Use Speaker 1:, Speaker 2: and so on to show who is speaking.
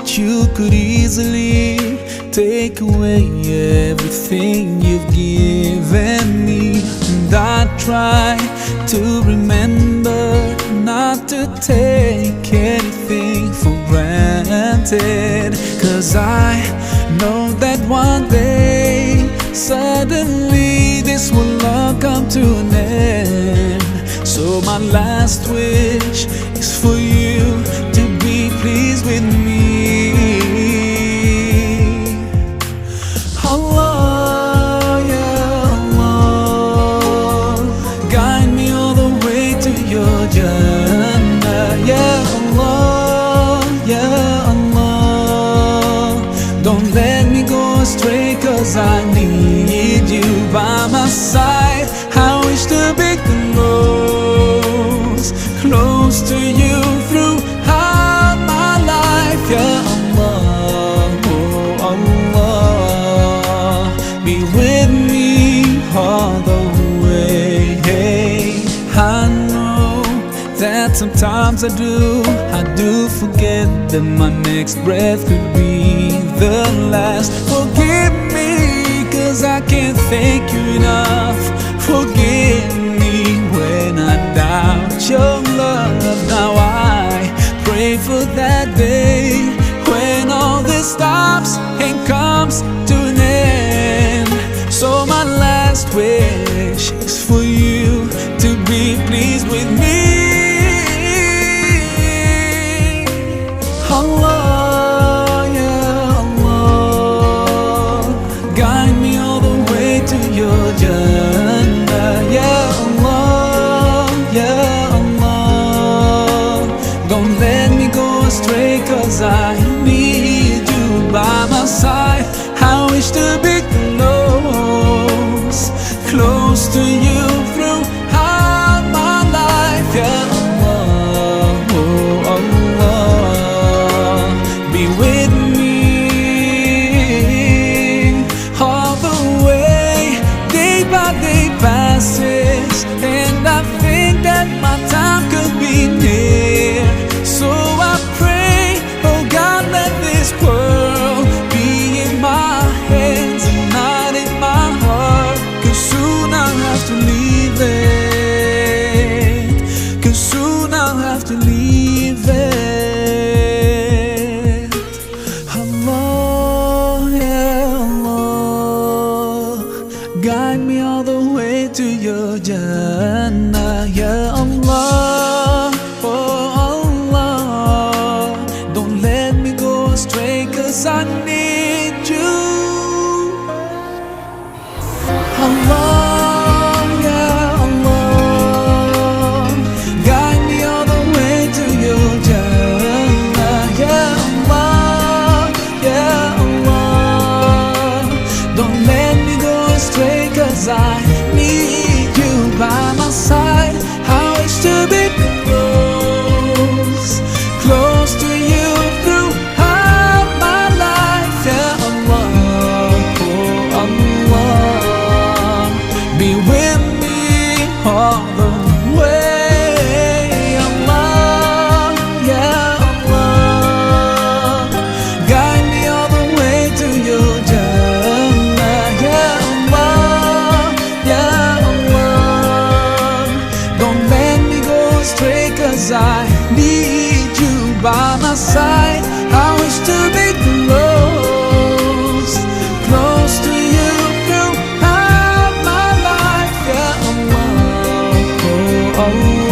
Speaker 1: that you could easily take away everything you've given me. And I try to remember not to take anything for granted, 'cause I know that one day suddenly this will all come to an end. So my last wish is for you to be pleased with me. Allah, yeah Allah, guide me all the way to your Jannah. Yeah Allah, yeah Allah, don't let me go astray, 'cause I need you by my side. I wish to be close to you throughout my life. Yeah Allah, oh Allah, be with me all the way. I know that sometimes I do forget that my next breath could be the last. Forgive me, 'cause I can't thank you enough. Forgive me when I doubt your love. Now I pray for that day when all this stops and comes to an end. So my last wish is for you to be pleased with me. Allah, yeah Allah, guide me all the way to your Jannah. Yeah Allah, yeah Allah, don't let me go astray, 'cause I need you by my side. I wish to be close to you throughout my life. Yeah Allah, oh Allah, be with me all the way. Day by day passes, and I think that my time could be near. So I pray, oh God, let this world be in my hands and not in my heart, 'cause soon I'll have to leave it, 'cause soon I'll have to leave it. Allah, yeah Allah, guide me all the way to your Jannah. Yeah Allah, oh Allah, don't let me go astray, 'cause I need you. Allah, yeah Allah, guide me all the way to your Jannah. Yeah Allah, yeah Allah, don't let me go astray, 'cause I need you by my side. I wish to be close to you throughout my life. Yeah Allah, oh Allah, be with me all the way. Allah, yeah Allah, guide me all the way to your Jannah. Yeah Allah, yeah Allah, don't let me go astray, 'cause I need you by my side. I wish to be close to you throughout my life. Yeah Allah, oh Allah.